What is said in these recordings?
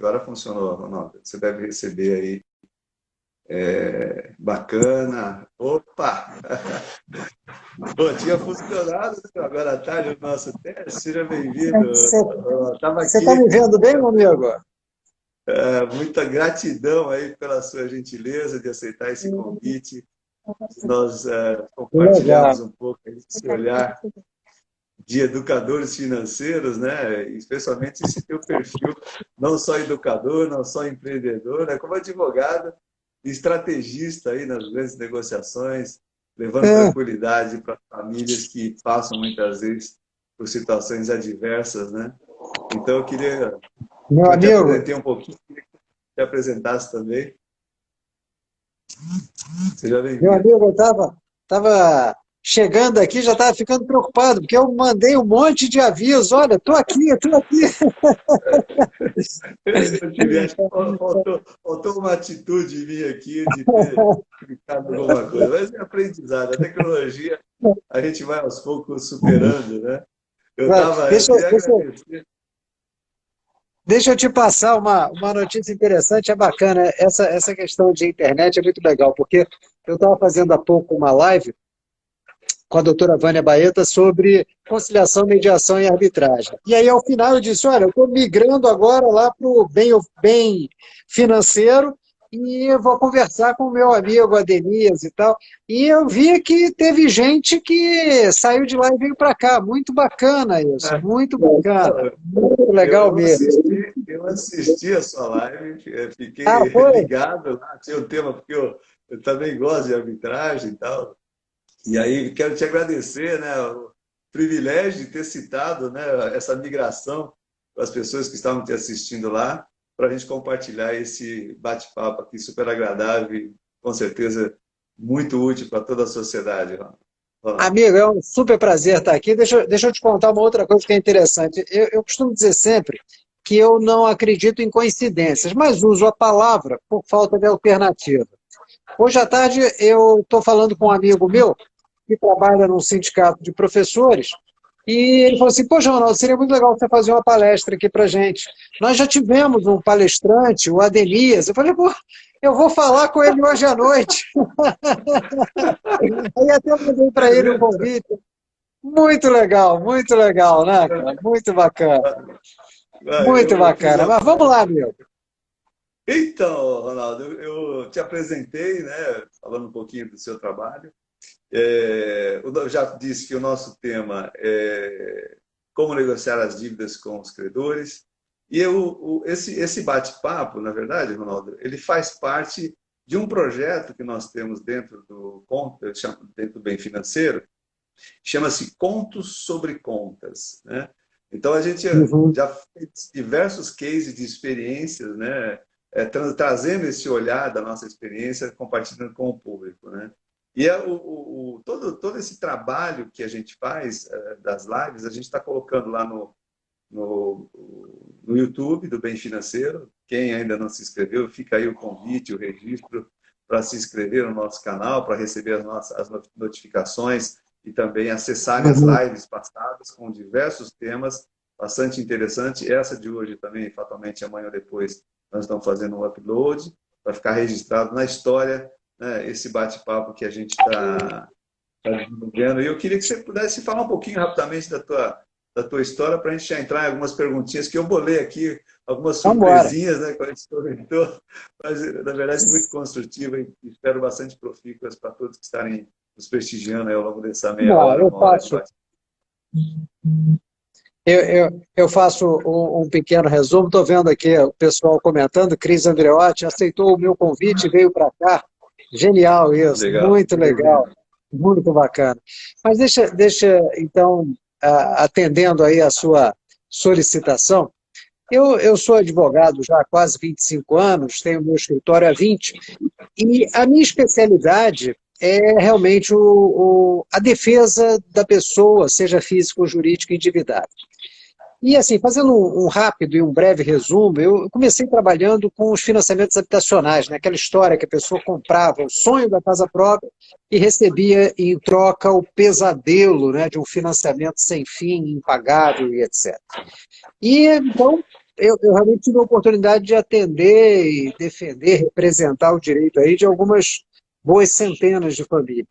agora funcionou, Ronaldo. Você deve receber aí. Bacana. Opa! Pô, tinha funcionado agora à tarde o nosso teste. Seja bem-vindo. Estava Você está aqui. me vendo bem, meu amigo? Muita gratidão aí pela sua gentileza de aceitar esse convite. Nós Legal. compartilhamos um pouco esse olhar de educadores financeiros, né? Especialmente esse teu perfil, não só educador, não só empreendedor, né? Como advogado e estrategista aí nas grandes negociações, levando É, tranquilidade para famílias que passam muitas vezes por situações adversas, né? Então eu queria, meu como eu te amigo, apresentei um pouquinho, queria que te apresentasse também. Seja meu bem-vindo. amigo, eu estava chegando aqui, já estava ficando preocupado, porque eu mandei um monte de avisos. Olha, estou aqui, estou aqui. Eu tive, acho que faltou uma atitude minha aqui de ter clicado em alguma coisa, mas é aprendizado. A tecnologia a gente vai aos poucos superando, né? Vai, Eu queria agradecer. deixa eu te passar uma notícia interessante, é bacana. Essa questão de internet é muito legal, porque eu estava fazendo há pouco uma live com a doutora Vânia Baeta sobre conciliação, mediação e arbitragem. E aí, ao final, eu disse, olha, eu estou migrando agora lá para o bem financeiro e eu vou conversar com o meu amigo Adenias e tal. E eu vi que teve gente que saiu de lá e veio para cá. Muito bacana isso, muito bacana. Muito legal mesmo. Eu assisti a sua live, Ah, fiquei foi? ligado lá, tinha um tema, porque eu também gosto de arbitragem e tal. E aí quero te agradecer, né, o privilégio de ter citado, né, essa migração para as pessoas que estavam te assistindo lá, para a gente compartilhar esse bate-papo aqui super agradável e com certeza muito útil para toda a sociedade, Ronaldo. Amigo, é um super prazer estar aqui. Deixa eu te contar uma outra coisa que é interessante. Eu costumo dizer sempre que eu não acredito em coincidências, mas uso a palavra por falta de alternativa. Hoje à tarde eu estou falando com um amigo meu que trabalha num sindicato de professores e ele falou assim, poxa, Ronaldo, seria muito legal você fazer uma palestra aqui para gente. Nós já tivemos um palestrante, o Adenias. Eu falei, pô, eu vou falar com ele hoje à noite. Aí até mandei para É ele um mesmo? convite. Muito legal, né, cara? Muito bacana, muito Eu fiz bacana. uma Mas vamos lá, meu. Então, Ronaldo, eu te apresentei, né, falando um pouquinho do seu trabalho. Eu já disse que o nosso tema é como negociar as dívidas com os credores. E esse bate-papo, na verdade, Ronaldo, ele faz parte de um projeto que nós temos dentro do dentro do Bem Financeiro, chama-se Contos sobre Contas, né? Então a gente Uhum. já fez diversos cases de experiências, né? Trazendo esse olhar da nossa experiência, compartilhando com o público, né? E todo esse trabalho que a gente faz das lives, a gente está colocando lá no, no YouTube do Bem Financeiro. Quem ainda não se inscreveu, fica aí o convite, o registro para se inscrever no nosso canal, para receber as notificações e também acessar as Uhum. lives passadas com diversos temas bastante interessantes. Essa de hoje também, fatalmente amanhã ou depois, nós estamos fazendo um upload para ficar registrado na história, né, esse bate-papo que a gente está desenvolvendo. E eu queria que você pudesse falar um pouquinho rapidamente da tua história para a gente já entrar em algumas perguntinhas que eu bolei aqui, algumas Vamos embora. surpresinhas, né, que a gente comentou, mas na verdade muito construtiva e espero bastante profícuas para todos que estarem nos prestigiando aí ao longo dessa meia Vamos lá, hora, uma hora de bate. eu faço um pequeno resumo. Estou vendo aqui o pessoal comentando. Cris Andreotti aceitou o meu convite e veio para cá. Genial isso, Legal. muito legal, muito bacana. Mas deixa então, atendendo aí a sua solicitação, eu sou advogado já há quase 25 anos, tenho meu escritório há 20, e a minha especialidade é realmente a defesa da pessoa, seja física ou jurídica, endividada. E assim, fazendo um rápido e um breve resumo, eu comecei trabalhando com os financiamentos habitacionais, né? Aquela história que a pessoa comprava o sonho da casa própria e recebia em troca o pesadelo, né, de um financiamento sem fim, impagável e etc. E então eu realmente tive a oportunidade de atender e defender, representar o direito aí de algumas boas centenas de famílias.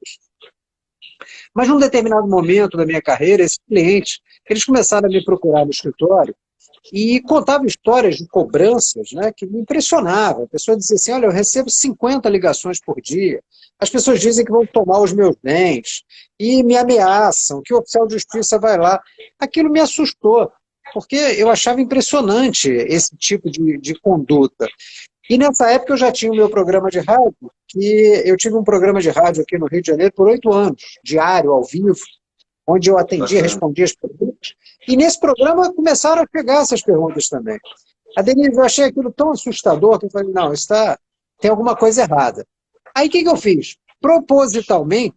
Mas num determinado momento da minha carreira, esses clientes, eles começaram a me procurar no escritório e contavam histórias de cobranças, né, que me impressionavam. A pessoa dizia assim, olha, eu recebo 50 ligações por dia, as pessoas dizem que vão tomar os meus bens e me ameaçam, que o oficial de justiça vai lá. Aquilo me assustou, porque eu achava impressionante esse tipo de conduta. E nessa época eu já tinha o meu programa de rádio, que eu tive um programa de rádio aqui no Rio de Janeiro por 8 anos, diário, ao vivo, onde eu atendia, respondia as perguntas. E nesse programa começaram a chegar essas perguntas também. A Denise, eu achei aquilo tão assustador que eu falei, não, tem alguma coisa errada. Aí o que eu fiz? Propositalmente,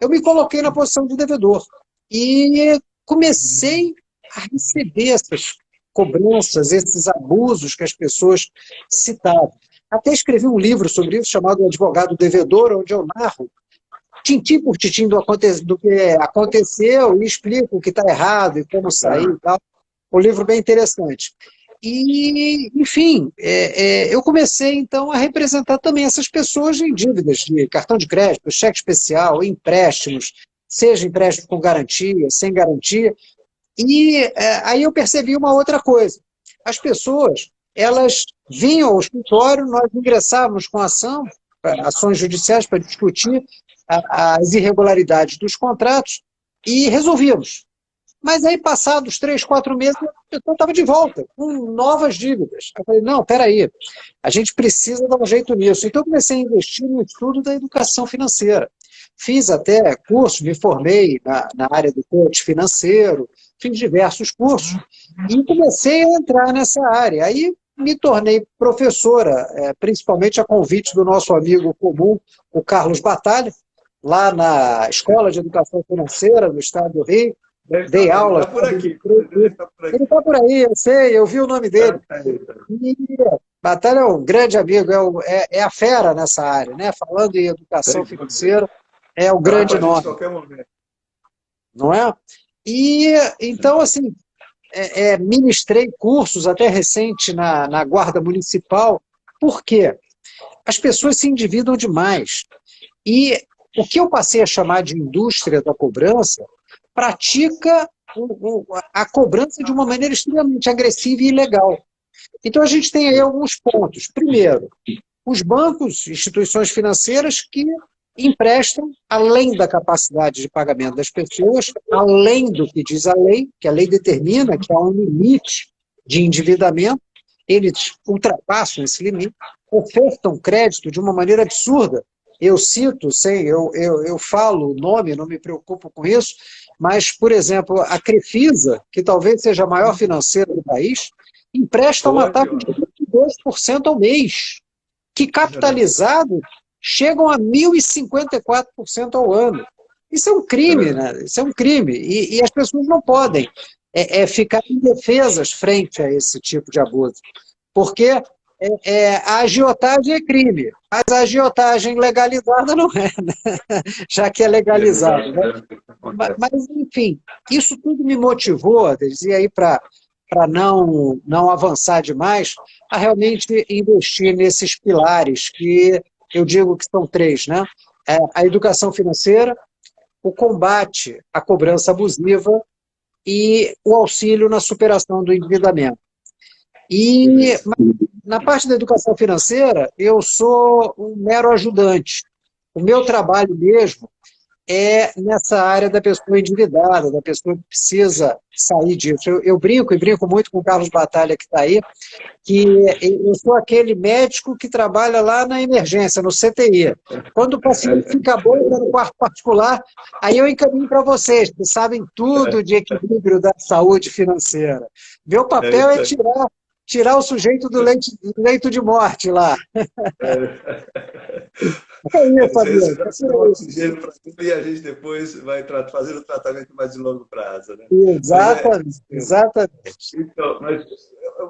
eu me coloquei na posição de devedor. E comecei a receber essas cobranças, esses abusos que as pessoas citavam. Até escrevi um livro sobre isso, chamado Advogado Devedor, onde eu narro tintim por tintim do que aconteceu e explico o que está errado e como sair e tal. Um livro bem interessante. E, enfim, eu comecei, então, a representar também essas pessoas em dívidas de cartão de crédito, cheque especial, empréstimos, seja empréstimo com garantia, sem garantia. E aí eu percebi uma outra coisa. As pessoas, elas vinham ao escritório, nós ingressávamos com ações judiciais para discutir as irregularidades dos contratos e resolvíamos. Mas aí, passados 3, 4 meses, a pessoa estava de volta, com novas dívidas. Eu falei, não, peraí, a gente precisa dar um jeito nisso. Então, eu comecei a investir no estudo da educação financeira. Fiz até cursos, me formei na área do coach financeiro, fiz diversos cursos e comecei a entrar nessa área. Aí me tornei professora, principalmente a convite do nosso amigo comum, o Carlos Batalha, lá na Escola de Educação Financeira do Estado do Rio. Dei aula. Ele está por aqui. Ele está por aí, eu sei, eu vi o nome dele. E Batalha é um grande amigo, é a fera nessa área, né? Falando em educação financeira, é o grande nome. Não é? E, então, assim, ministrei cursos até recente na Guarda Municipal. Por quê? As pessoas se endividam demais. E o que eu passei a chamar de indústria da cobrança pratica a cobrança de uma maneira extremamente agressiva e ilegal. Então, a gente tem aí alguns pontos. Primeiro, os bancos, instituições financeiras que emprestam além da capacidade de pagamento das pessoas, além do que diz a lei, que a lei determina que há um limite de endividamento, eles ultrapassam esse limite, ofertam crédito de uma maneira absurda. Eu cito, eu falo o nome, não me preocupo com isso, mas, por exemplo, a Crefisa, que talvez seja a maior financeira do país, empresta uma taxa de 22% ao mês, que capitalizado chegam a 1.054% ao ano. Isso é um crime, né? Isso é um crime. E as pessoas não podem ficar indefesas frente a esse tipo de abuso. Porque a agiotagem é crime, mas a agiotagem legalizada não é, né? Já que é legalizada. Né? Mas, enfim, isso tudo me motivou, e aí para não avançar demais, a realmente investir nesses pilares que eu digo que são 3, né? A educação financeira, o combate à cobrança abusiva e o auxílio na superação do endividamento. E na parte da educação financeira, eu sou um mero ajudante. O meu trabalho mesmo é nessa área da pessoa endividada, da pessoa que precisa sair disso. Eu brinco muito com o Carlos Batalha, que está aí, que eu sou aquele médico que trabalha lá na emergência, no CTI. Quando o paciente fica bom, está no quarto particular, aí eu encaminho para vocês, que sabem tudo de equilíbrio da saúde financeira. Meu papel é tirar o sujeito do leito de morte lá. É isso, Fabiano. Oxigênio para tudo e a gente depois vai fazer o tratamento mais de longo prazo. Né? Exatamente. Então, mas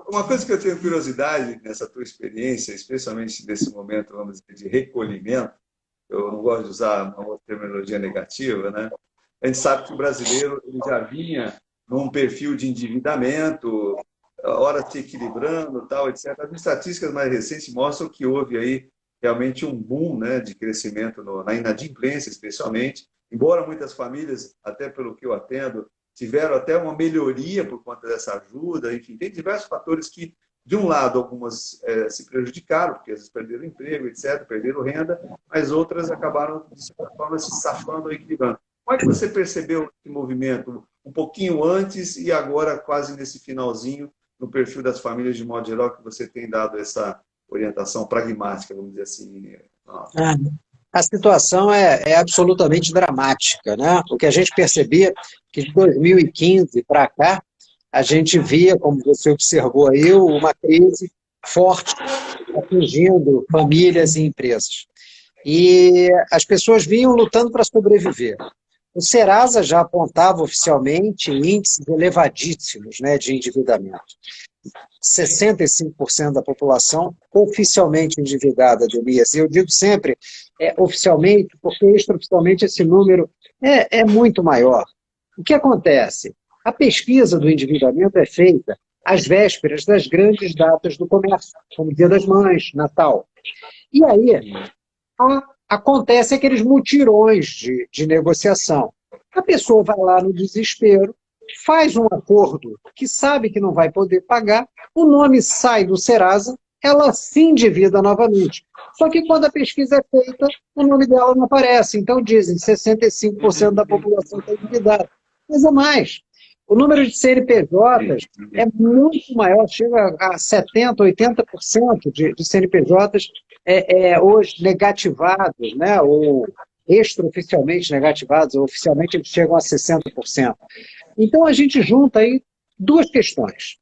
uma coisa que eu tenho curiosidade nessa tua experiência, especialmente nesse momento, vamos dizer, de recolhimento, eu não gosto de usar uma terminologia negativa, né? A gente sabe que o brasileiro ele já vinha num perfil de endividamento a hora se equilibrando, tal, etc. As estatísticas mais recentes mostram que houve aí realmente um boom, né, de crescimento na inadimplência, especialmente, embora muitas famílias, até pelo que eu atendo, tiveram até uma melhoria por conta dessa ajuda, enfim, tem diversos fatores que, de um lado, algumas se prejudicaram, porque às vezes perderam emprego, etc., perderam renda, mas outras acabaram, de certa forma, se safando ou equilibrando. Como é que você percebeu esse movimento um pouquinho antes e agora quase nesse finalzinho, no perfil das famílias de modo geral, que você tem dado essa orientação pragmática, vamos dizer assim? Ah, a situação é absolutamente dramática, né? O que a gente percebia que de 2015 para cá, a gente via, como você observou aí, uma crise forte atingindo famílias e empresas. E as pessoas vinham lutando para sobreviver. O Serasa já apontava oficialmente índices elevadíssimos, né, de endividamento. 65% da população oficialmente endividada, Denise. Eu digo sempre oficialmente, porque extraoficialmente esse número é muito maior. O que acontece? A pesquisa do endividamento é feita às vésperas das grandes datas do comércio, como Dia das Mães, Natal. E aí acontece aqueles mutirões de negociação. A pessoa vai lá no desespero, faz um acordo que sabe que não vai poder pagar, o nome sai do Serasa, ela se endivida novamente. Só que quando a pesquisa é feita, o nome dela não aparece. Então dizem 65% da população está endividada. Mas é mais. O número de CNPJs é muito maior, chega a 70%, 80% de CNPJs hoje negativados, né? Ou extraoficialmente negativados, ou oficialmente eles chegam a 60%. Então a gente junta aí duas questões.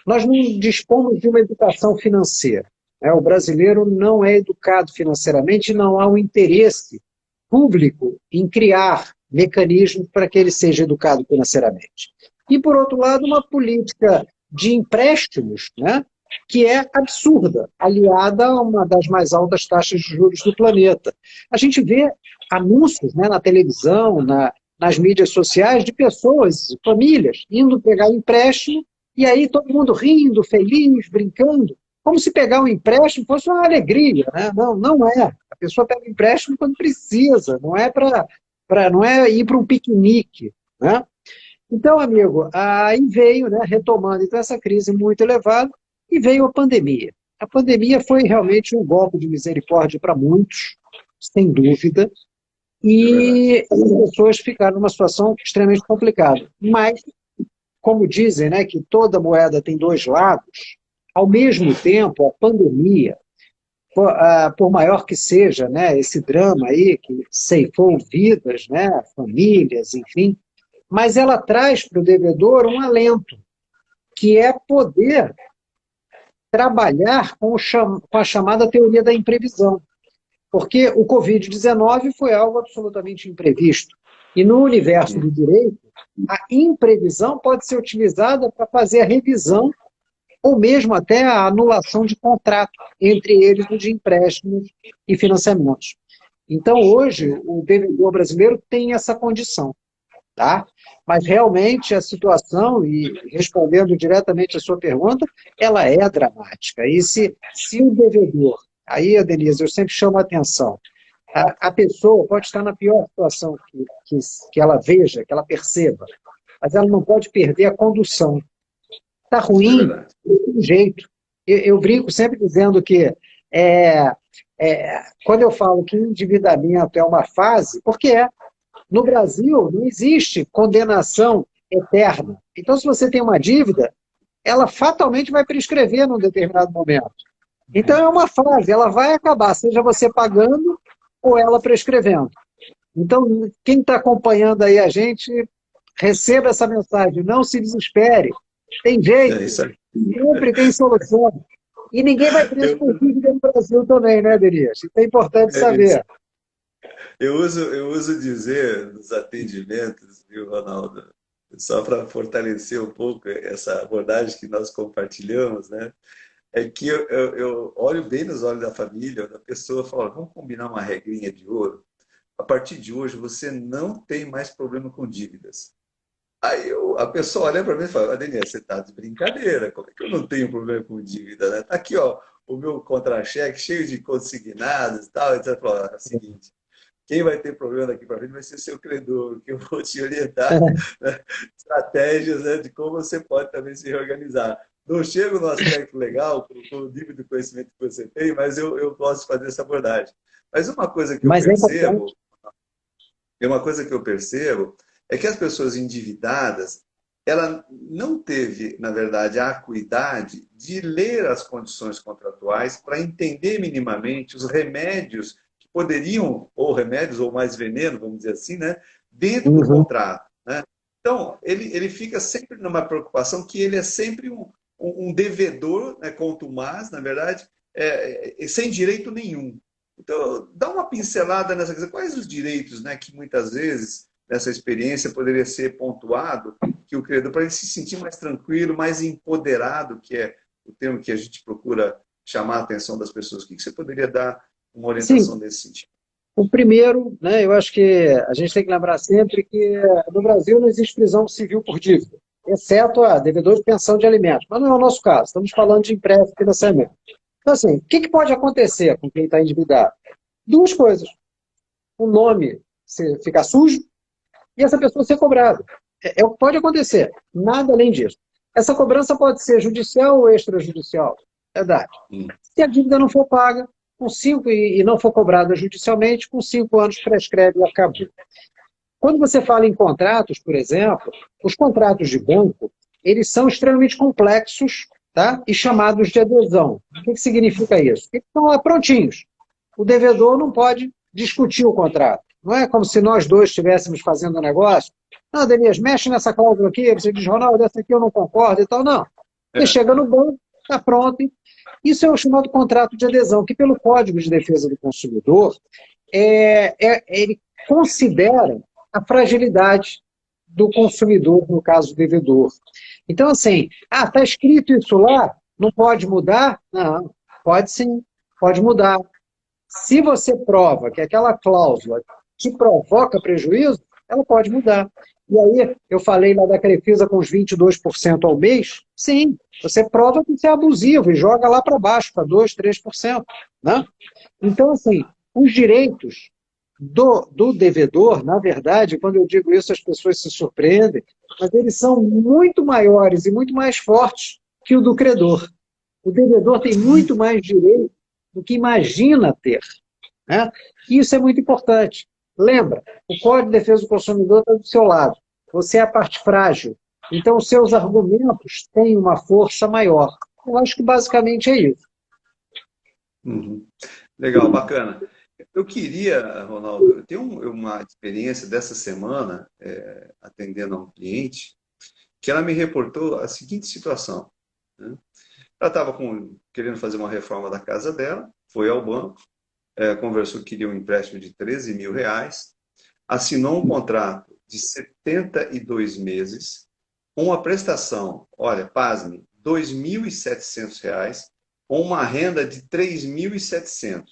Nós não dispomos de uma educação financeira, né? O brasileiro não é educado financeiramente, não há um interesse público em criar mecanismos para que ele seja educado financeiramente. E, por outro lado, uma política de empréstimos, né, que é absurda, aliada a uma das mais altas taxas de juros do planeta. A gente vê anúncios, né, na televisão, nas mídias sociais, de pessoas, famílias, indo pegar empréstimo, e aí todo mundo rindo, feliz, brincando, como se pegar um empréstimo fosse uma alegria, né? Não, não é. A pessoa pega empréstimo quando precisa, não é não é ir para um piquenique, né? Então, amigo, aí veio, né, retomando então, essa crise muito elevada, e veio a pandemia. A pandemia foi realmente um golpe de misericórdia para muitos, sem dúvida, e as pessoas ficaram numa situação extremamente complicada. Mas, como dizem, né, que toda moeda tem dois lados, ao mesmo tempo, a pandemia, por maior que seja, né, esse drama aí, que ceifou vidas, né, famílias, enfim, mas ela traz para o devedor um alento, que é poder trabalhar com a chamada teoria da imprevisão. Porque o Covid-19 foi algo absolutamente imprevisto. E no universo do direito, a imprevisão pode ser utilizada para fazer a revisão ou mesmo até a anulação de contrato, entre eles o de empréstimos e financiamentos. Então, hoje, o devedor brasileiro tem essa condição. Tá? Mas realmente a situação, e respondendo diretamente a sua pergunta, ela é dramática. E se o devedor, aí, Denise, eu sempre chamo a atenção, a pessoa pode estar na pior situação que ela veja, que ela perceba, mas ela não pode perder a condução. Está ruim, de um jeito. Eu brinco sempre dizendo que quando eu falo que endividamento é uma fase, porque no Brasil, não existe condenação eterna. Então, se você tem uma dívida, ela fatalmente vai prescrever num determinado momento. Então, é uma fase, ela vai acabar, seja você pagando ou ela prescrevendo. Então, quem está acompanhando aí a gente, receba essa mensagem, não se desespere. Tem jeito, sempre tem solução. E ninguém vai preso por dívida no Brasil também, né, Denise? Isso é importante saber. Eu uso dizer nos atendimentos, viu, Ronaldo, só para fortalecer um pouco essa abordagem que nós compartilhamos, né? É que eu olho bem nos olhos da família, da pessoa, e falo, vamos combinar uma regrinha de ouro. A partir de hoje, você não tem mais problema com dívidas. Aí a pessoa olha para mim e fala, Adeniran, você está de brincadeira, como é que eu não tenho problema com dívida, né? Tá aqui, ó, o meu contra-cheque cheio de consignados e tal, etc. Fala, é o seguinte, quem vai ter problema daqui para frente vai ser seu credor, que eu vou te orientar, né, estratégias, né, de como você pode também se reorganizar. Não chego no aspecto legal, com o nível de conhecimento que você tem, mas eu gosto de fazer essa abordagem. Mas Mas é importante. uma coisa que eu percebo é que as pessoas endividadas, ela não teve, na verdade, a acuidade de ler as condições contratuais para entender minimamente os remédios que poderiam, ou remédios, ou mais veneno, vamos dizer assim, né, dentro do Uhum. contrato. Né? Então, ele fica sempre numa preocupação que ele é sempre um devedor, né, contumaz, na verdade, sem direito nenhum. Então, dá uma pincelada nessa coisa. Quais os direitos, né, que muitas vezes nessa experiência poderia ser pontuado que o credor, para ele se sentir mais tranquilo, mais empoderado, que é o termo que a gente procura chamar a atenção das pessoas. O que você poderia dar uma Sim, orientação nesse sentido? o primeiro, né, eu acho que a gente tem que lembrar sempre que no Brasil não existe prisão civil por dívida, exceto a devedor de pensão de alimentos. Mas não é o nosso caso, estamos falando de empréstimo e financiamento. Então, assim, o que pode acontecer com quem está endividado? Duas coisas. O nome ficar sujo e essa pessoa ser cobrada. É o que pode acontecer, nada além disso. Essa cobrança pode ser judicial ou extrajudicial, verdade. Se a dívida não for paga, com 5 e não for cobrada judicialmente, com 5 anos prescreve e acabou. Quando você fala em contratos, por exemplo, os contratos de banco, eles são extremamente complexos, tá? E chamados de adesão. O que significa isso? Eles estão lá prontinhos. O devedor não pode discutir o contrato. Não é como se nós dois estivéssemos fazendo um negócio. Não, Denias, mexe nessa cláusula aqui, você diz, Ronaldo, essa aqui eu não concordo e tal. Não. Você chega no banco, está pronto. Isso é o chamado contrato de adesão, que pelo Código de Defesa do Consumidor, ele considera a fragilidade do consumidor, no caso do devedor. Então, assim, está escrito isso lá, não pode mudar? Não, pode sim, pode mudar. Se você prova que aquela cláusula te provoca prejuízo, ela pode mudar. E aí, eu falei lá da Crefisa com os 22% ao mês, sim, você prova que você é abusivo e joga lá para baixo, para 2%, 3%. Né? Então, assim, os direitos do devedor, na verdade, quando eu digo isso, as pessoas se surpreendem, mas eles são muito maiores e muito mais fortes que o do credor. O devedor tem muito mais direito do que imagina ter. Né? E isso é muito importante. Lembra, o Código de Defesa do Consumidor está do seu lado. Você é a parte frágil. Então, os seus argumentos têm uma força maior. Eu acho que basicamente é isso. Uhum. Legal, bacana. Eu queria, Ronaldo, ter uma experiência dessa semana, atendendo a um cliente, que ela me reportou a seguinte situação. Né? Ela estava querendo fazer uma reforma da casa dela, foi ao banco, conversou que queria um empréstimo de R$ 13.000, assinou um contrato de 72 meses, com uma prestação, olha, pasme, R$ 2.700, com uma renda de 3.700.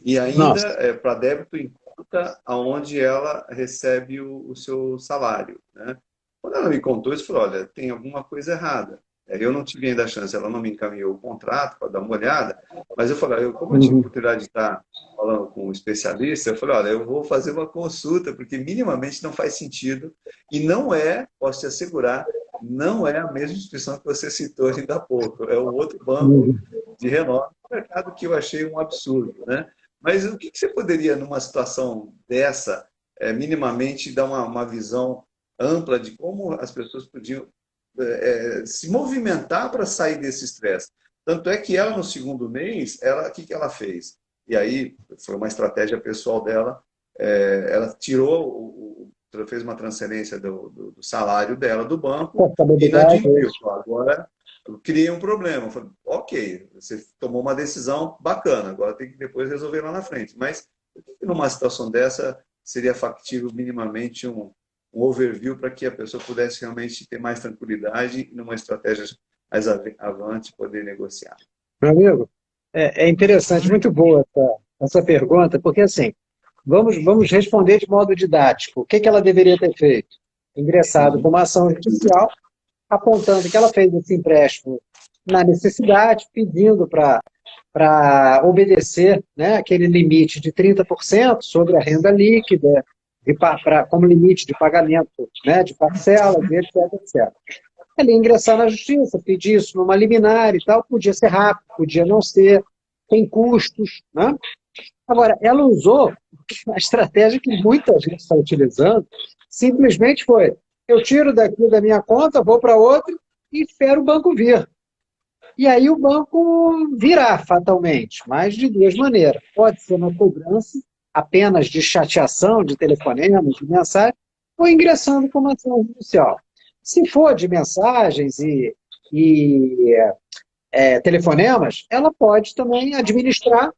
E ainda para débito em conta aonde ela recebe o seu salário. Né? Quando ela me contou isso, eu falei, olha, tem alguma coisa errada. Eu não tive ainda a chance, ela não me encaminhou o contrato para dar uma olhada, mas eu falei, como eu tive a oportunidade de estar falando com um especialista, eu falei, olha, eu vou fazer uma consulta, porque minimamente não faz sentido, e não posso te assegurar, não é a mesma instituição que você citou ainda há pouco, é um outro banco de renome no mercado que eu achei um absurdo. Né? Mas o que você poderia, numa situação dessa, minimamente dar uma visão ampla de como as pessoas podiam se movimentar para sair desse estresse? Tanto é que ela, no segundo mês, o que ela fez? E aí, foi uma estratégia pessoal dela, ela fez uma transferência do salário dela do banco e inadimpliu. Agora, eu criei um problema. Eu falei, ok, você tomou uma decisão bacana, agora tem que depois resolver lá na frente. Mas, numa situação dessa, seria factível minimamente um overview para que a pessoa pudesse realmente ter mais tranquilidade e numa estratégia mais avante poder negociar. Meu amigo, é interessante, muito boa essa pergunta, porque assim, vamos responder de modo didático. O que ela deveria ter feito? ingressado com uma ação judicial, apontando que ela fez esse empréstimo na necessidade, pedindo para obedecer, né, aquele limite de 30% sobre a renda líquida, como limite de pagamento, né, de parcelas, etc, etc. Ele ia ingressar na justiça, pedir isso numa liminar e tal, podia ser rápido, podia não ser, tem custos, né? Agora, ela usou a estratégia que muita gente está utilizando, simplesmente foi, eu tiro daqui da minha conta, vou para outra e espero o banco vir. E aí o banco virá fatalmente, mas de duas maneiras. Pode ser uma cobrança apenas de chateação, de telefonemas, de mensagem, ou ingressando com uma ação judicial. Se for de mensagens e telefonemas, ela pode também administrar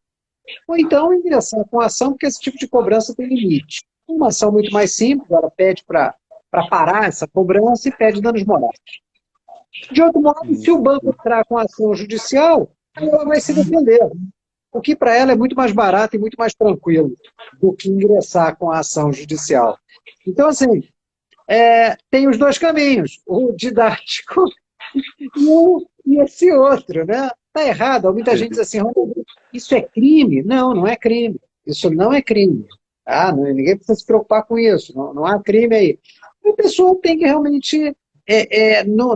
ou então ingressar com a ação, porque esse tipo de cobrança tem limite. Uma ação muito mais simples, ela pede para parar essa cobrança e pede danos morais. De outro modo, se o banco entrar com a ação judicial, ela vai se defender. O que para ela é muito mais barato e muito mais tranquilo do que ingressar com a ação judicial. Então, assim, tem os dois caminhos, o didático e esse outro, né? Está errado. Muita gente diz assim, isso é crime? Não, não é crime. Isso não é crime. Ninguém precisa se preocupar com isso. Não há crime aí. A pessoa tem que realmente,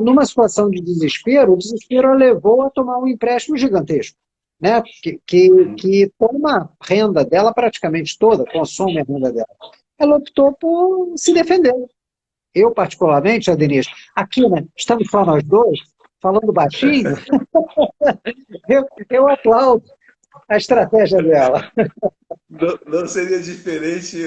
numa situação de desespero, o desespero a levou a tomar um empréstimo gigantesco, né? Que toma a renda dela praticamente toda, consome a renda dela. Ela optou por se defender. Eu, particularmente, Denise, aqui, né, estamos só nós dois, falando baixinho, eu aplaudo a estratégia dela. Não seria diferente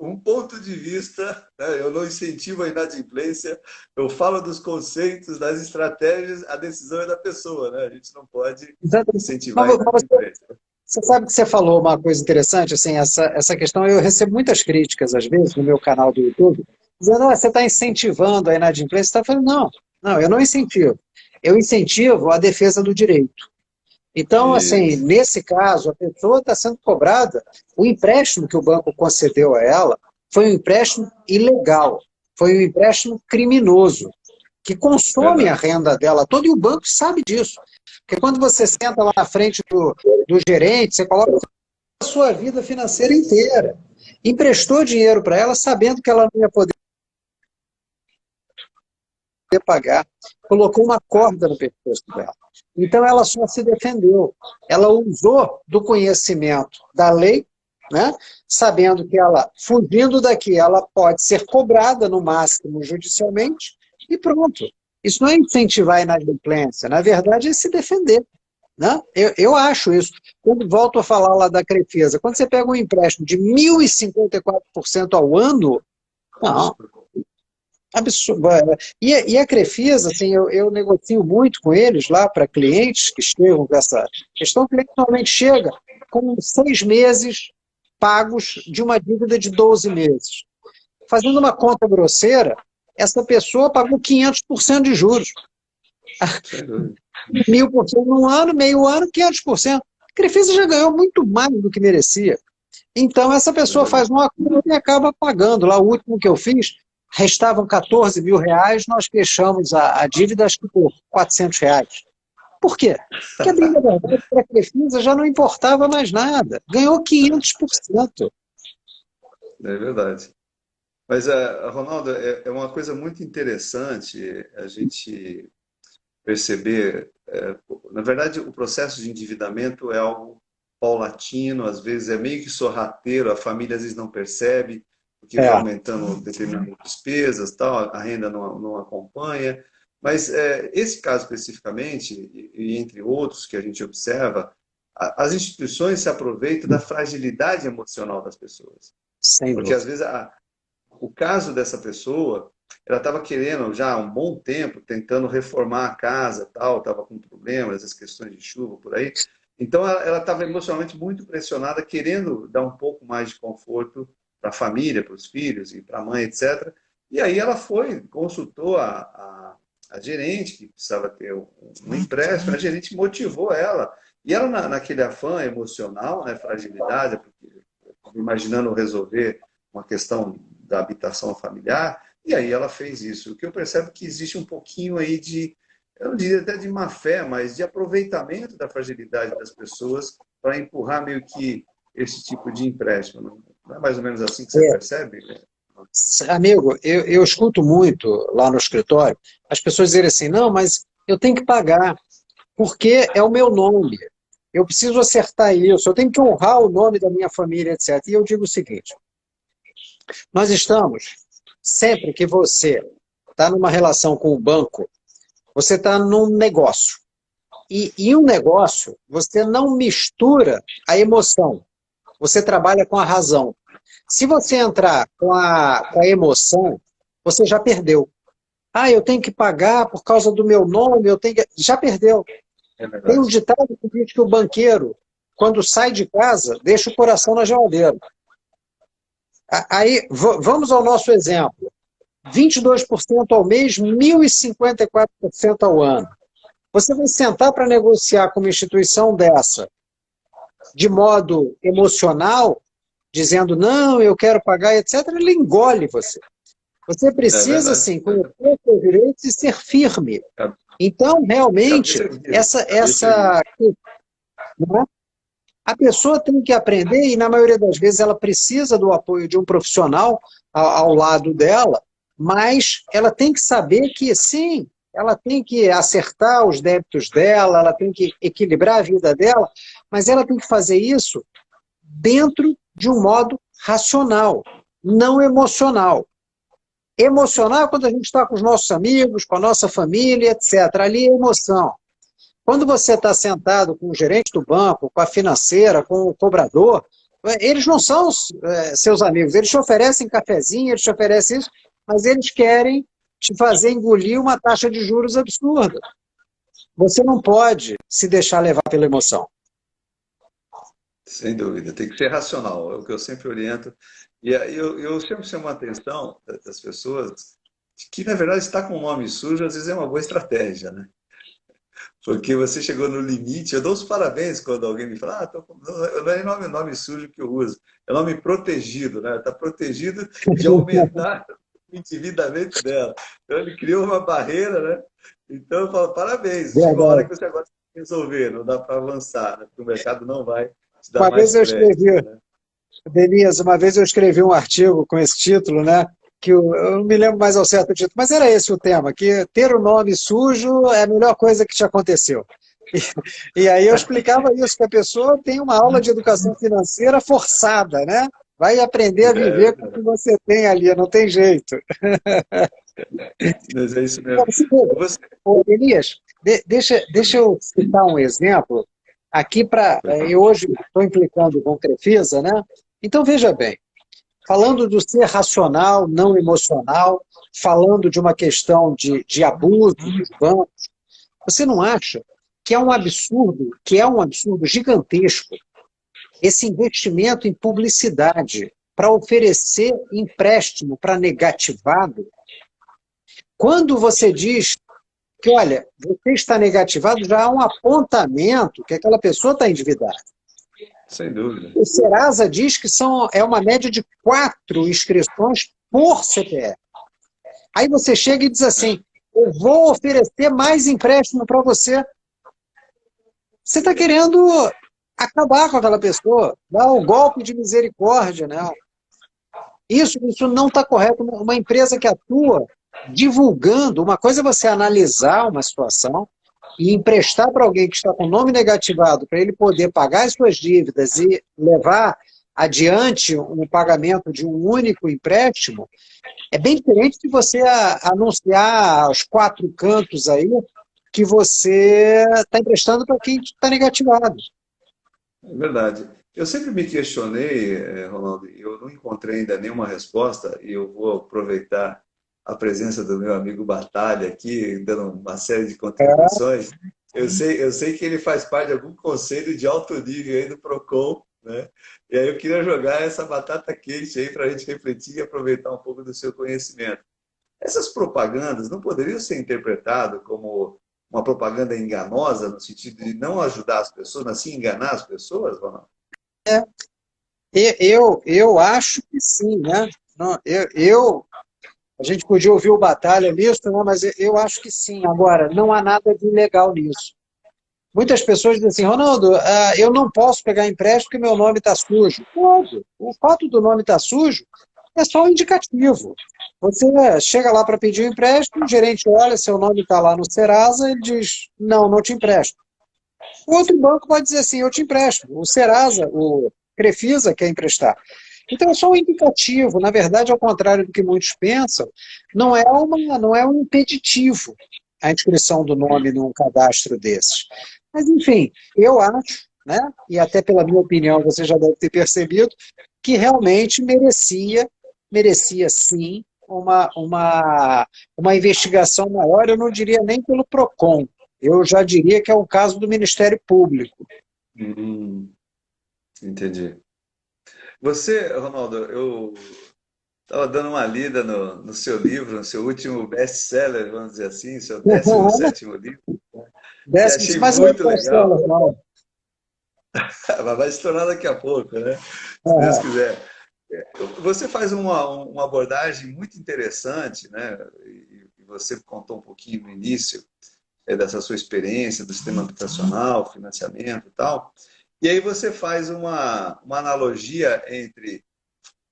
um ponto de vista, né? Eu não incentivo a inadimplência, eu falo dos conceitos, das estratégias, a decisão é da pessoa, né? A gente não pode incentivar a inadimplência. Você sabe que você falou uma coisa interessante, assim, essa questão, eu recebo muitas críticas, às vezes, no meu canal do YouTube, dizendo, você está incentivando a inadimplência, você está falando, não, eu não incentivo. Eu incentivo a defesa do direito. Então, assim, nesse caso, a pessoa está sendo cobrada, o empréstimo que o banco concedeu a ela foi um empréstimo ilegal, foi um empréstimo criminoso, que consome a renda dela toda, e o banco sabe disso. Porque quando você senta lá na frente do gerente, você coloca a sua vida financeira inteira. Emprestou dinheiro para ela, sabendo que ela não ia poder pagar, colocou uma corda no pescoço dela. Então ela só se defendeu. Ela usou do conhecimento da lei, né, sabendo que ela, fugindo daqui, ela pode ser cobrada no máximo judicialmente, e pronto. Isso não é incentivar a inadimplência, na verdade é se defender. Né? Eu acho isso. Quando volto a falar lá da Crefisa, quando você pega um empréstimo de 1.054% ao ano, não, absurdo. E a Crefisa, assim, eu negocio muito com eles lá para clientes que chegam com essa questão. O cliente normalmente chega com 6 meses pagos de uma dívida de 12 meses. Fazendo uma conta grosseira, essa pessoa pagou 500% de juros. 1.000% num ano, meio ano, 500%. A Crefisa já ganhou muito mais do que merecia. Então, essa pessoa faz um acordo e acaba pagando. Lá, o último que eu fiz, restavam 14 mil reais, nós fechamos a dívida, acho que por 400 reais. Por quê? Porque, bem na verdade, para a Crefisa já não importava mais nada. Ganhou 500%. É verdade. Mas, Ronaldo, é uma coisa muito interessante a gente perceber. Na verdade, o processo de endividamento é algo paulatino, às vezes é meio que sorrateiro, a família às vezes não percebe, porque vai aumentando determinadas despesas, tal, a renda não acompanha. Mas esse caso especificamente, e entre outros que a gente observa, as instituições se aproveitam da fragilidade emocional das pessoas. Porque às vezes o caso dessa pessoa, ela estava querendo já há um bom tempo, tentando reformar a casa, tal, estava com problemas, as questões de chuva por aí. Então ela estava emocionalmente muito pressionada, querendo dar um pouco mais de conforto para a família, para os filhos e para a mãe, etc. E aí ela consultou a gerente, que precisava ter um empréstimo, a gerente motivou ela. E ela, naquele afã emocional, né, fragilidade, porque, imaginando resolver uma questão da habitação familiar, E aí ela fez isso. O que eu percebo é que existe um pouquinho aí de, eu não diria até de má fé, mas de aproveitamento da fragilidade das pessoas para empurrar meio que esse tipo de empréstimo. Não é mais ou menos assim que você É, percebe? amigo, eu escuto muito lá no escritório as pessoas dizerem assim, não, mas eu tenho que pagar, porque é o meu nome. Eu preciso acertar isso, eu tenho que honrar o nome da minha família, etc. E eu digo o seguinte, nós estamos, sempre que você está numa relação com o banco, você está num negócio. E um negócio, você não mistura a emoção, você trabalha com a razão. Se você entrar com a emoção, você já perdeu. Ah, eu tenho que pagar por causa do meu nome, eu tenho que... Já perdeu. É Tem um verdade. ditado que diz que o banqueiro, quando sai de casa, deixa o coração na geladeira. Aí, vamos ao nosso exemplo. 22% ao mês, 1.054% ao ano. Você vai sentar para negociar com uma instituição dessa de modo emocional, dizendo, não, eu quero pagar, etc., ele engole você. Você É precisa, verdade. assim, conhecer os seus direitos e ser firme. Então, realmente, Cabeça erguida. Cabeça erguida. essa né, a pessoa tem que aprender, e na maioria das vezes ela precisa do apoio de um profissional ao lado dela, mas ela tem que saber que, sim, ela tem que acertar os débitos dela, ela tem que equilibrar a vida dela, mas ela tem que fazer isso dentro de um modo racional, não emocional. Emocional é quando a gente está com os nossos amigos, com a nossa família, etc. Ali é emoção. Quando você está sentado com o gerente do banco, com a financeira, com o cobrador, eles não são seus amigos, eles te oferecem cafezinho, eles te oferecem isso, mas eles querem te fazer engolir uma taxa de juros absurda. Você não pode se deixar levar pela emoção. Sem dúvida, tem que ser racional, é o que eu sempre oriento. E aí eu sempre chamo a atenção das pessoas de que, na verdade, estar com o nome sujo às vezes é uma boa estratégia, né? Porque você chegou no limite. Eu dou os parabéns quando alguém me fala, não é nome sujo que eu uso, é nome protegido, né? Está protegido de aumentar o endividamento dela. Então ele criou uma barreira, né? Então eu falo, parabéns, chegou a hora Verdade. que você agora tem que resolver, não dá para avançar, né? Porque o mercado não vai te dar Uma mais vez eu crédito, escrevi, né? Denise, uma vez eu escrevi um artigo com esse título, né? Que eu não me lembro mais ao certo o título, mas era esse o tema, que ter o nome sujo é a melhor coisa que te aconteceu. E aí eu explicava isso, que a pessoa tem uma aula de educação financeira forçada, né? Vai aprender a viver com o que você tem ali, não tem jeito. Mas é isso Então, mesmo. Você, ô, Elias, deixa eu citar um exemplo aqui para... Eu hoje estou implicando com Crefisa, né? Então, veja bem, falando do ser racional, não emocional, falando de uma questão de abuso dos bancos, você não acha que é um absurdo gigantesco esse investimento em publicidade para oferecer empréstimo para negativado? Quando você diz que, olha, você está negativado, já há um apontamento que aquela pessoa está endividada. sem dúvida. O Serasa diz que é uma média de 4 inscrições por CPF. Aí você chega e diz assim, eu vou oferecer mais empréstimo para você. Você está querendo acabar com aquela pessoa, dar um golpe de misericórdia, né? Isso não está correto. Uma empresa que atua divulgando, uma coisa é você analisar uma situação e emprestar para alguém que está com o nome negativado para ele poder pagar as suas dívidas e levar adiante um pagamento de um único empréstimo, é bem diferente de você anunciar aos 4 cantos aí que você está emprestando para quem está negativado. É verdade. Eu sempre me questionei, Ronaldo, e eu não encontrei ainda nenhuma resposta, e eu vou aproveitar a presença do meu amigo Batalha aqui, dando uma série de contribuições. Eu sei que ele faz parte de algum conselho de alto nível aí do Procon, né? E aí eu queria jogar essa batata quente aí para a gente refletir e aproveitar um pouco do seu conhecimento. Essas propagandas não poderiam ser interpretadas como uma propaganda enganosa, no sentido de não ajudar as pessoas, mas sim enganar as pessoas, Ronaldo? Eu acho que sim, né? Não, A gente podia ouvir o Batalha nisso, né? Mas eu acho que sim. Agora, não há nada de ilegal nisso. Muitas pessoas dizem assim, Ronaldo, eu não posso pegar empréstimo porque meu nome está sujo. Pode. O fato do nome estar sujo é só um indicativo. Você chega lá para pedir um empréstimo, o gerente olha, seu nome está lá no Serasa, ele diz, não, não te empresto. O outro banco pode dizer assim, eu te empresto. O Serasa, o Crefisa quer emprestar. Então é só um indicativo. Na verdade, ao contrário do que muitos pensam, não é um impeditivo a inscrição do nome num cadastro desses. Mas, enfim, eu acho, né, e até pela minha opinião, você já deve ter percebido, que realmente merecia sim uma investigação maior, eu não diria nem pelo PROCON, eu já diria que é o caso do Ministério Público. Entendi. Você, Ronaldo, eu estava dando uma lida no seu livro, no seu último best-seller, vamos dizer assim, seu 17º livro, e achei Mas muito legal. não. Mas vai se tornar daqui a pouco, né? Se Deus É. quiser. Você faz uma abordagem muito interessante, né? E você contou um pouquinho no início dessa sua experiência do sistema habitacional, financiamento e tal. E aí você faz uma analogia entre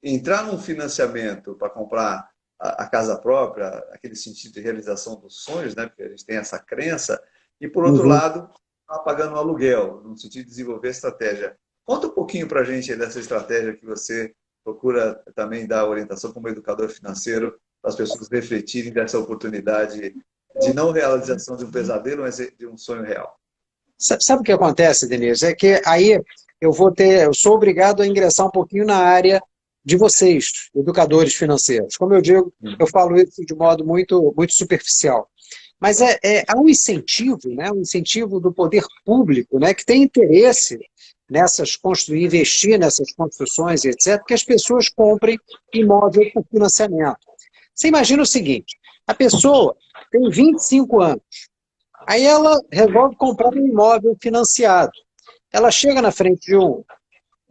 entrar num financiamento para comprar a casa própria, aquele sentido de realização dos sonhos, né? Porque a gente tem essa crença, e por outro lado, tá pagando um aluguel, no sentido de desenvolver estratégia. Conta um pouquinho para a gente aí dessa estratégia que você procura também dar orientação como educador financeiro para as pessoas refletirem dessa oportunidade de não realização de um pesadelo, mas de um sonho real. Sabe o que acontece, Denise? É que aí eu sou obrigado a ingressar um pouquinho na área de vocês, educadores financeiros. Como eu digo, eu falo isso de modo muito, muito superficial. Mas há um incentivo, né, um incentivo do poder público, né, que tem interesse investir nessas construções, etc., que as pessoas comprem imóvel por financiamento. Você imagina o seguinte, a pessoa tem 25 anos, aí ela resolve comprar um imóvel financiado. Ela chega na frente de um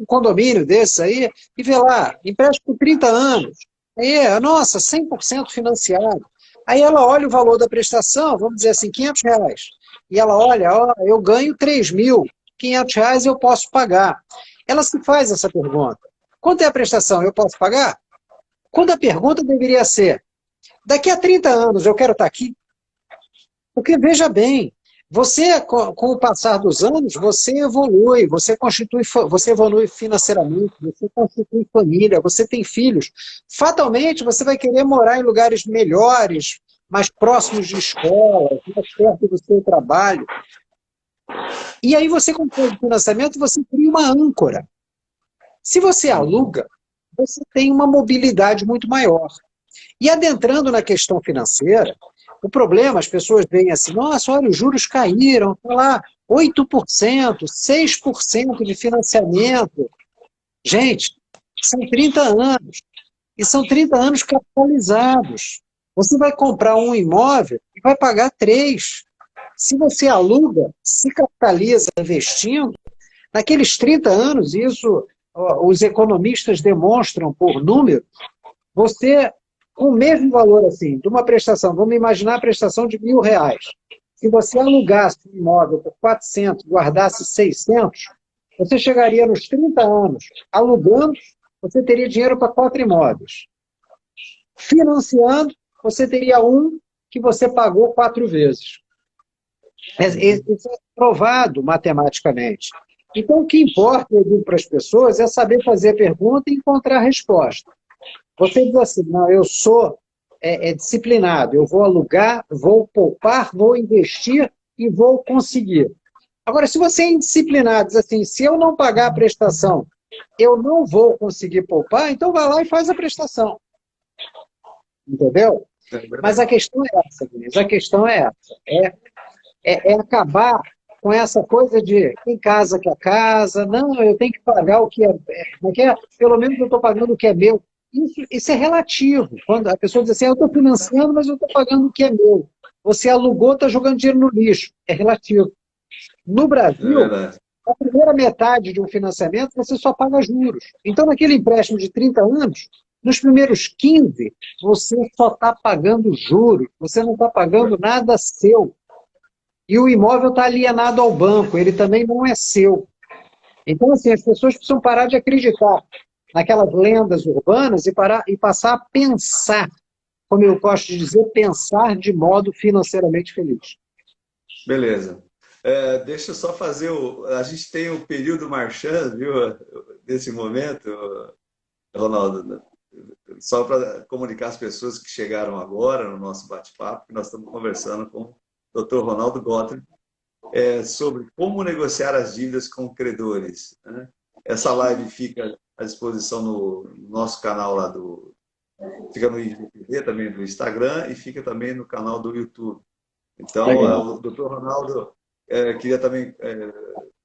condomínio desse aí e vê lá, empréstimo por 30 anos. Aí, nossa, 100% financiado. Aí ela olha o valor da prestação, vamos dizer assim, R$500. E ela olha, ó, eu ganho 3.000, R$500 eu posso pagar. Ela se faz essa pergunta. Quanto é a prestação? Eu posso pagar? Quando a pergunta deveria ser, daqui a 30 anos eu quero estar aqui? Porque, veja bem, você, com o passar dos anos, você evolui, você evolui financeiramente, você constitui família, você tem filhos. Fatalmente, você vai querer morar em lugares melhores, mais próximos de escola, mais perto do seu trabalho. E aí você, com o financiamento, você cria uma âncora. Se você aluga, você tem uma mobilidade muito maior. E adentrando na questão financeira, o problema, as pessoas veem assim, nossa, olha, os juros caíram, está lá 8%, 6% de financiamento. Gente, são 30 anos, e são 30 anos capitalizados. Você vai comprar um imóvel e vai pagar 3. Se você aluga, se capitaliza investindo, naqueles 30 anos, isso os economistas demonstram por número, você, com o mesmo valor assim, de uma prestação, vamos imaginar a prestação de R$1.000. Se você alugasse um imóvel por 400, guardasse 600, você chegaria nos 30 anos alugando, você teria dinheiro para 4 imóveis. Financiando, você teria um que você pagou 4 vezes. Isso é provado matematicamente. Então, o que importa, eu digo para as pessoas, é saber fazer a pergunta e encontrar a resposta. Você diz assim, não, eu sou disciplinado, eu vou alugar, vou poupar, vou investir e vou conseguir. Agora, se você é indisciplinado, diz assim, se eu não pagar a prestação, eu não vou conseguir poupar, então vai lá e faz a prestação. Entendeu? Mas a questão é essa, Denise, a questão é essa. É acabar com essa coisa de tem casa que é casa, não, eu tenho que pagar o que pelo menos eu estou pagando o que é meu. Isso é relativo. Quando a pessoa diz assim, eu estou financiando, mas eu estou pagando o que é meu. Você alugou, está jogando dinheiro no lixo. É relativo. No Brasil, a primeira metade de um financiamento, você só paga juros. Então, naquele empréstimo de 30 anos, Nos primeiros 15, você só está pagando juros, você não está pagando nada seu. E o imóvel está alienado ao banco, ele também não é seu. Então, assim, as pessoas precisam parar de acreditar naquelas lendas urbanas e passar a pensar, como eu gosto de dizer, pensar de modo financeiramente feliz. Beleza. Deixa eu só fazer a gente tem o período marchando, viu? Nesse momento, Ronaldo, né? Só para comunicar às pessoas que chegaram agora no nosso bate-papo, que nós estamos conversando com o Dr. Ronaldo Gottlieb sobre como negociar as dívidas com credores, né? Essa live fica à disposição no nosso canal lá fica no IGTV também do Instagram e fica também no canal do YouTube. Então, o Dr. Ronaldo queria também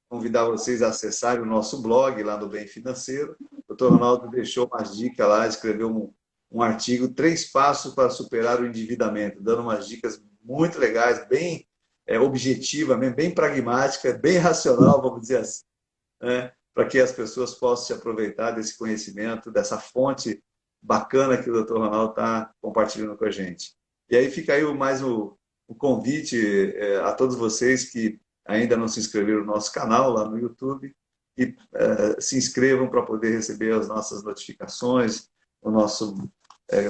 convidar vocês a acessarem o nosso blog lá no Bem Financeiro. O Dr. Ronaldo deixou umas dicas lá, escreveu um artigo, 3 passos para superar o endividamento, dando umas dicas muito legais, bem objetiva, bem pragmática, bem racional, vamos dizer assim, né? Para que as pessoas possam se aproveitar desse conhecimento, dessa fonte bacana que o Dr. Ronaldo está compartilhando com a gente. E aí fica aí mais o convite a todos vocês que ainda não se inscreveram no nosso canal lá no YouTube e se inscrevam para poder receber as nossas notificações, o nosso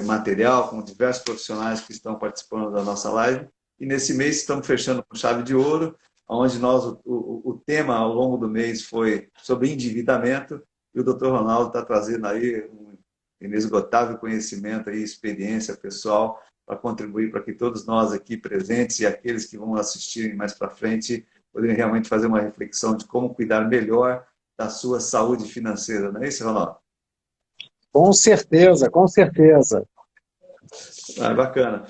material com diversos profissionais que estão participando da nossa live. E nesse mês estamos fechando com chave de ouro, onde o tema ao longo do mês foi sobre endividamento e o Dr. Ronaldo está trazendo aí um inesgotável conhecimento e experiência pessoal para contribuir para que todos nós aqui presentes e aqueles que vão assistir mais para frente poderem realmente fazer uma reflexão de como cuidar melhor da sua saúde financeira. Não é isso, Ronaldo? Com certeza, com certeza. Bacana.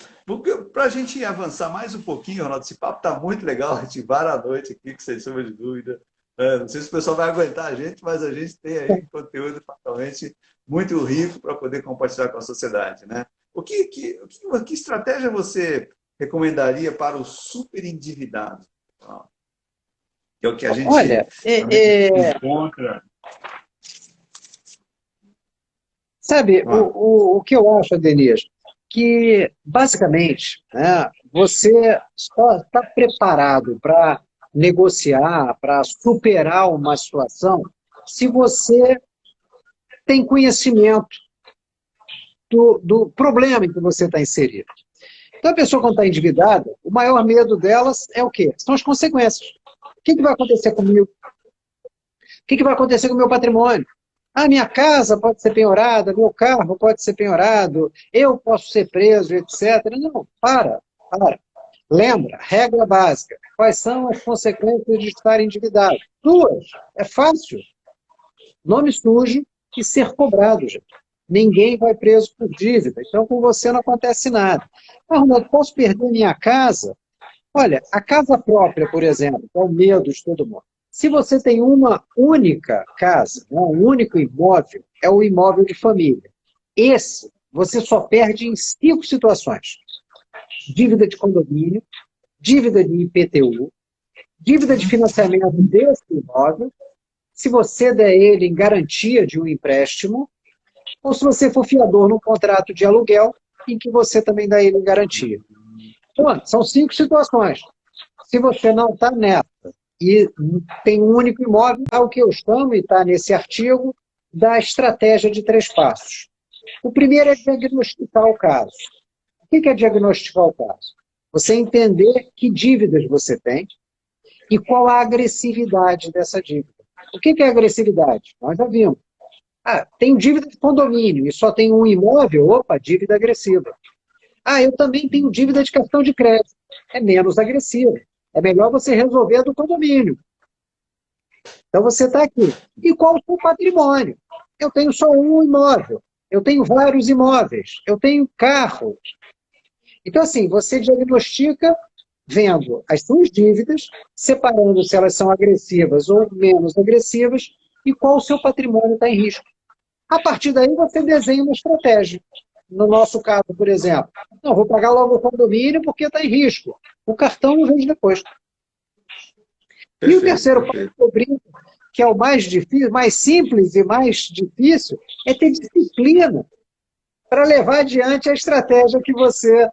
Para a gente avançar mais um pouquinho, Ronaldo, esse papo está muito legal, a gente vara a noite aqui, que sem sombra de dúvida. Não sei se o pessoal vai aguentar a gente, mas a gente tem aí conteúdo totalmente muito rico para poder compartilhar com a sociedade, né? Que estratégia você recomendaria para o super endividado? Que é o que a gente encontra. Sabe, o que eu acho, Denise, que basicamente, né, você só está preparado para negociar, para superar uma situação, se você tem conhecimento do problema em que você está inserido. Então, a pessoa, quando está endividada, o maior medo delas é o quê? São as consequências. O que vai acontecer comigo? O que vai acontecer com o meu patrimônio? A minha casa pode ser penhorada, meu carro pode ser penhorado, eu posso ser preso, etc. Não, para. Lembra, regra básica. Quais são as consequências de estar endividado? 2. É fácil. Nome sujo e ser cobrado, gente. Ninguém vai preso por dívida. Então, com você não acontece nada. Ah, Ronaldo, posso perder minha casa? Olha, a casa própria, por exemplo, é o medo de todo mundo. Se você tem uma única casa, um único imóvel, é o imóvel de família. Esse, você só perde em 5 situações. Dívida de condomínio, dívida de IPTU, dívida de financiamento desse imóvel, se você der ele em garantia de um empréstimo, ou se você for fiador num contrato de aluguel, em que você também dá ele em garantia. Então, são 5 situações. Se você não está nessa e tem um único imóvel, é o que eu chamo, e está nesse artigo, da estratégia de 3 passos. O primeiro é diagnosticar o caso. O que é diagnosticar o caso? Você entender que dívidas você tem e qual a agressividade dessa dívida. O que é agressividade? Nós já vimos. Tem dívida de condomínio e só tem um imóvel, opa, dívida agressiva. Eu também tenho dívida de cartão de crédito. É menos agressivo. É melhor você resolver a do condomínio. Então você está aqui. E qual o seu patrimônio? Eu tenho só um imóvel. Eu tenho vários imóveis. Eu tenho carro. Então, assim, você diagnostica vendo as suas dívidas, separando se elas são agressivas ou menos agressivas, e qual o seu patrimônio está em risco. A partir daí, você desenha uma estratégia. No nosso caso, por exemplo, não, vou pagar logo o condomínio porque está em risco. O cartão eu vejo depois. E o terceiro passo, que é o mais difícil, mais simples e mais difícil, é ter disciplina. para levar adiante a estratégia que você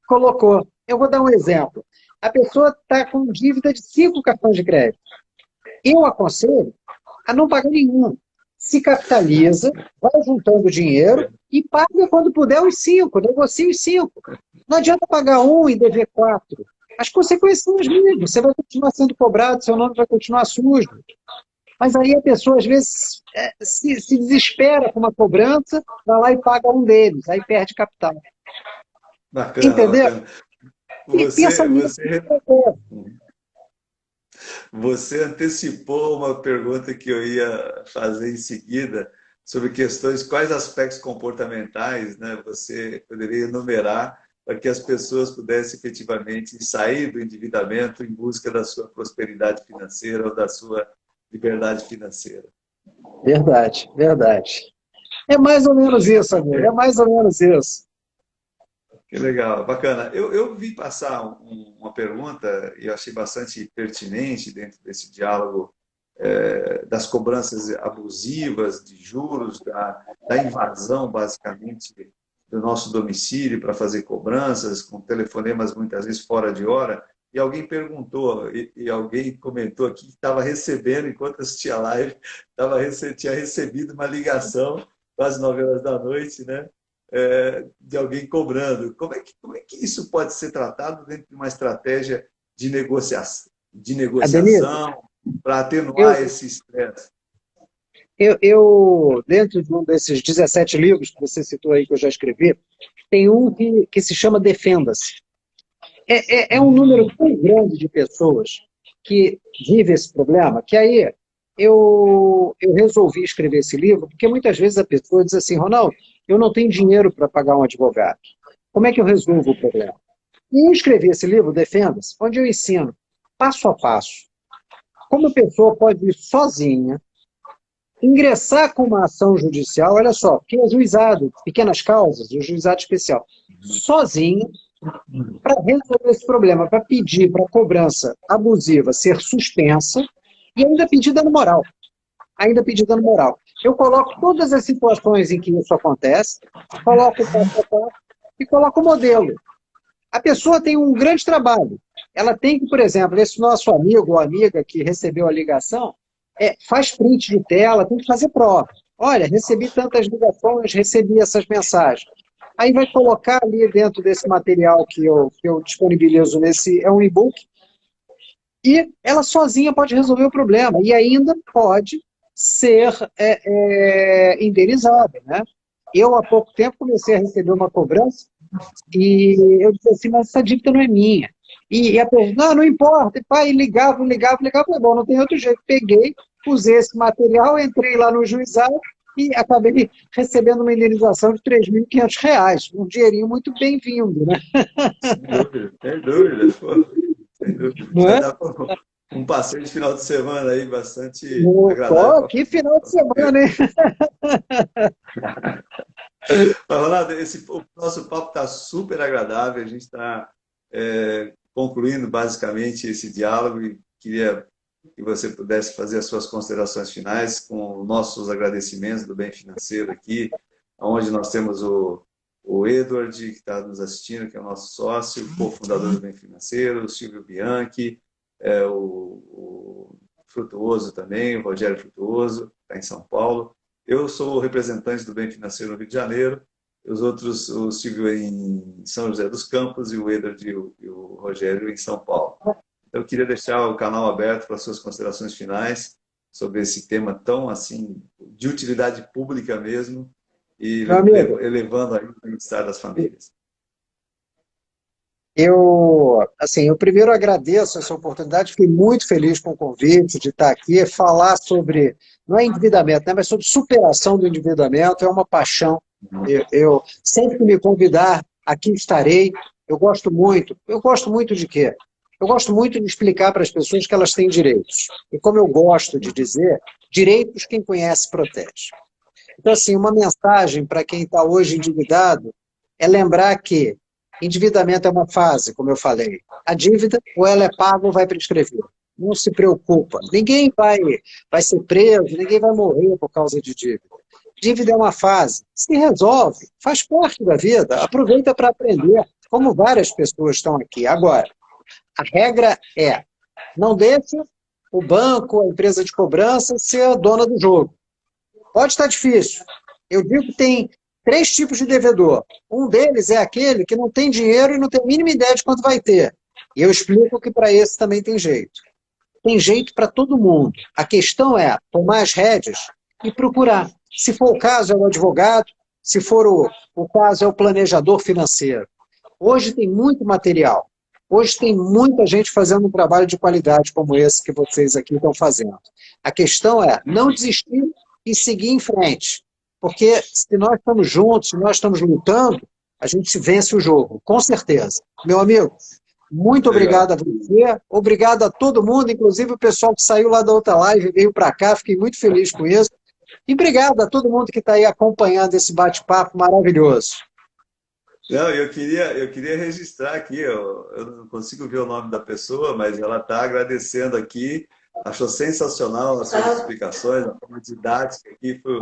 colocou. Eu vou dar um exemplo. A pessoa está com dívida de 5 cartões de crédito. Eu aconselho a não pagar nenhum. Se capitaliza, vai juntando dinheiro e paga quando puder os 5, negocia os 5. Não adianta pagar um e dever 4. As consequências são as mesmas. Você vai continuar sendo cobrado, seu nome vai continuar sujo. Mas aí a pessoa, às vezes, se desespera com uma cobrança, vai lá e paga um deles, aí perde capital. Bacana, entendeu? Bacana. Você antecipou uma pergunta que eu ia fazer em seguida sobre questões, quais aspectos comportamentais, né, você poderia enumerar para que as pessoas pudessem efetivamente sair do endividamento em busca da sua prosperidade financeira ou da sua liberdade financeira. Verdade, verdade. É mais ou menos isso, amigo, é mais ou menos isso. Que legal, bacana. Eu vi passar uma pergunta e eu achei bastante pertinente dentro desse diálogo das cobranças abusivas de juros, da invasão, basicamente, do nosso domicílio para fazer cobranças, com telefonemas muitas vezes fora de hora. E alguém perguntou, e alguém comentou aqui que estava recebendo, enquanto assistia a live, tinha recebido uma ligação, quase 9 horas da noite, né? De alguém cobrando. Como é que isso pode ser tratado dentro de uma estratégia de negociação para atenuar esse estresse? Dentro de um desses 17 livros que você citou aí, que eu já escrevi, tem um que se chama Defenda-se. É um número tão grande de pessoas que vive esse problema, que aí eu resolvi escrever esse livro, porque muitas vezes a pessoa diz assim, Ronaldo, eu não tenho dinheiro para pagar um advogado. Como é que eu resolvo o problema? E eu escrevi esse livro, Defenda-se, onde eu ensino, passo a passo, como a pessoa pode ir sozinha, ingressar com uma ação judicial, olha só, porque é juizado, pequenas causas, o juizado especial, sozinha, para resolver esse problema, para pedir para a cobrança abusiva ser suspensa e ainda pedir dano moral. Eu coloco todas as situações em que isso acontece, coloco o passo a passo e coloco o modelo. A pessoa tem um grande trabalho. Ela tem que, por exemplo, esse nosso amigo ou amiga que recebeu a ligação, faz print de tela, tem que fazer prova. Olha, recebi tantas ligações, recebi essas mensagens. Aí vai colocar ali dentro desse material que eu disponibilizo é um e-book, e ela sozinha pode resolver o problema, e ainda pode ser indenizada, né? Eu, há pouco tempo, comecei a receber uma cobrança, e eu disse assim, mas essa dívida não é minha. E a pessoa, não importa, e pai, ligava, falei, bom, não tem outro jeito. Peguei, usei esse material, entrei lá no juizado, e acabei recebendo uma indenização de R$3.500, um dinheirinho muito bem-vindo, né? Sem dúvida. Sem dúvida. Não é? Dá um passeio de final de semana aí bastante agradável. Que final de semana, hein? Ronaldo, o nosso papo está super agradável, a gente está concluindo basicamente esse diálogo e queria que você pudesse fazer as suas considerações finais com nossos agradecimentos do Bem Financeiro aqui, onde nós temos o Edward, que está nos assistindo, que é o nosso sócio, cofundador do Bem Financeiro, o Silvio Bianchi, o Frutuoso também, o Rogério Frutuoso, que está em São Paulo. Eu sou o representante do Bem Financeiro no Rio de Janeiro, os outros, o Silvio em São José dos Campos e o Edward e o Rogério em São Paulo. Eu queria deixar o canal aberto para suas considerações finais sobre esse tema tão assim de utilidade pública mesmo e elevando aí o bem-estar das famílias. Eu primeiro agradeço essa oportunidade, fiquei muito feliz com o convite de estar aqui, falar sobre, não é endividamento, né, mas sobre superação do endividamento, é uma paixão. Eu sempre que me convidar, aqui estarei. Eu gosto muito de quê? Eu gosto muito de explicar para as pessoas que elas têm direitos. E como eu gosto de dizer, direitos quem conhece protege. Então, assim, uma mensagem para quem está hoje endividado é lembrar que endividamento é uma fase, como eu falei. A dívida, ou ela é paga ou vai prescrever. Não se preocupa. Ninguém vai ser preso, ninguém vai morrer por causa de dívida. Dívida é uma fase. Se resolve, faz parte da vida. Aproveita para aprender, como várias pessoas estão aqui. Agora, a regra é, não deixe o banco, a empresa de cobrança, ser a dona do jogo. Pode estar difícil. Eu digo que tem 3 tipos de devedor. Um deles é aquele que não tem dinheiro e não tem a mínima ideia de quanto vai ter. E eu explico que para esse também tem jeito. Tem jeito para todo mundo. A questão é tomar as rédeas e procurar. Se for o caso, é o advogado. Se for o caso, é o planejador financeiro. Hoje tem muito material. Hoje tem muita gente fazendo um trabalho de qualidade como esse que vocês aqui estão fazendo. A questão é não desistir e seguir em frente. Porque se nós estamos juntos, se nós estamos lutando, a gente vence o jogo, com certeza. Meu amigo, muito obrigado a você, obrigado a todo mundo, inclusive o pessoal que saiu lá da outra live e veio para cá, fiquei muito feliz com isso. E obrigado a todo mundo que está aí acompanhando esse bate-papo maravilhoso. Não, eu queria registrar aqui, eu não consigo ver o nome da pessoa, mas ela está agradecendo aqui, achou sensacional as suas explicações, a forma didática aqui foi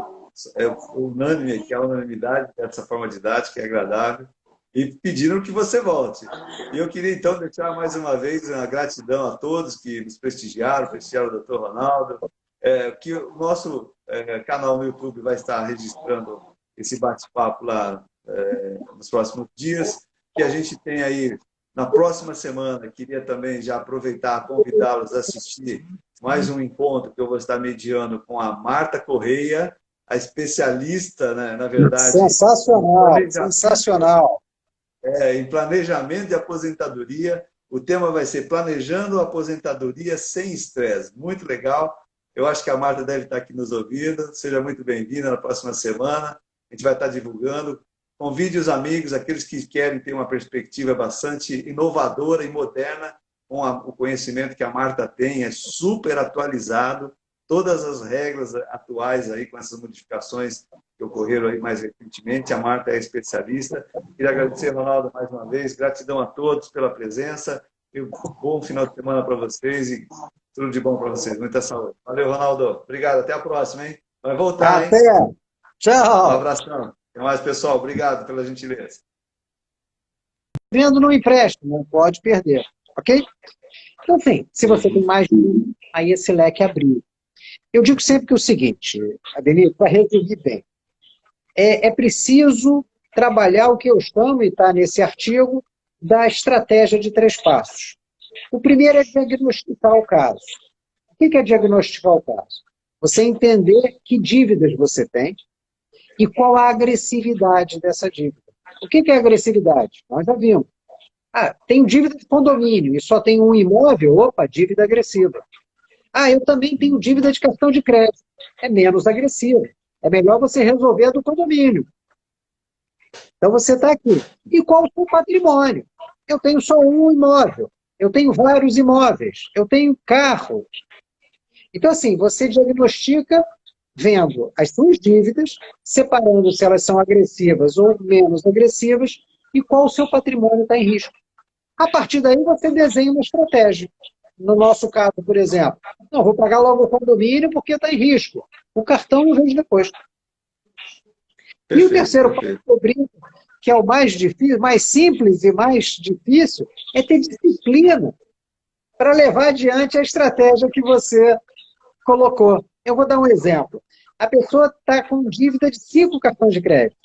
unânime, aqui a unanimidade dessa forma didática, é agradável, e pediram que você volte. E eu queria então deixar mais uma vez uma gratidão a todos que nos prestigiaram o Dr. Ronaldo, que o nosso canal no YouTube vai estar registrando esse bate-papo lá nos próximos dias, que a gente tem aí na próxima semana. Queria também já aproveitar, convidá-los a assistir mais um encontro que eu vou estar mediando com a Marta Correia, a especialista, né, na verdade... Sensacional, sensacional. Em planejamento de aposentadoria. O tema vai ser Planejando a Aposentadoria Sem Estresse. Muito legal. Eu acho que a Marta deve estar aqui nos ouvindo. Seja muito bem-vinda na próxima semana. A gente vai estar divulgando. Convide os amigos, aqueles que querem ter uma perspectiva bastante inovadora e moderna, com o conhecimento que a Marta tem, é super atualizado. Todas as regras atuais aí, com essas modificações que ocorreram aí mais recentemente, a Marta é especialista. Queria agradecer, Ronaldo, mais uma vez. Gratidão a todos pela presença. E um bom final de semana para vocês e tudo de bom para vocês. Muita saúde. Valeu, Ronaldo. Obrigado. Até a próxima, hein? Vai voltar, Até. hein? Tchau. Um abração. Até mais, pessoal. Obrigado pela gentileza. Vendo no empréstimo, não pode perder. Ok? Então, assim, se você tem mais de um, aí esse leque abriu. Eu digo sempre que é o seguinte, Adenir, para resumir bem, é preciso trabalhar o que eu chamo, e está nesse artigo, da estratégia de 3 passos. O primeiro é diagnosticar o caso. O que é diagnosticar o caso? Você entender que dívidas você tem e qual a agressividade dessa dívida. O que é agressividade? Nós já vimos. Tem dívida de condomínio e só tem um imóvel, opa, dívida agressiva. Eu também tenho dívida de cartão de crédito. É menos agressivo. É melhor você resolver a do condomínio. Então você está aqui. E qual o seu patrimônio? Eu tenho só um imóvel. Eu tenho vários imóveis. Eu tenho carro. Então, assim, você diagnostica vendo as suas dívidas, separando se elas são agressivas ou menos agressivas e qual o seu patrimônio está em risco. A partir daí, você desenha uma estratégia. No nosso caso, por exemplo, não, vou pagar logo o condomínio porque está em risco. O cartão eu vejo depois. E o terceiro passo que eu brinco, que é o mais difícil, mais simples e mais difícil, é ter disciplina para levar adiante a estratégia que você colocou. Eu vou dar um exemplo. A pessoa está com dívida de 5 cartões de crédito.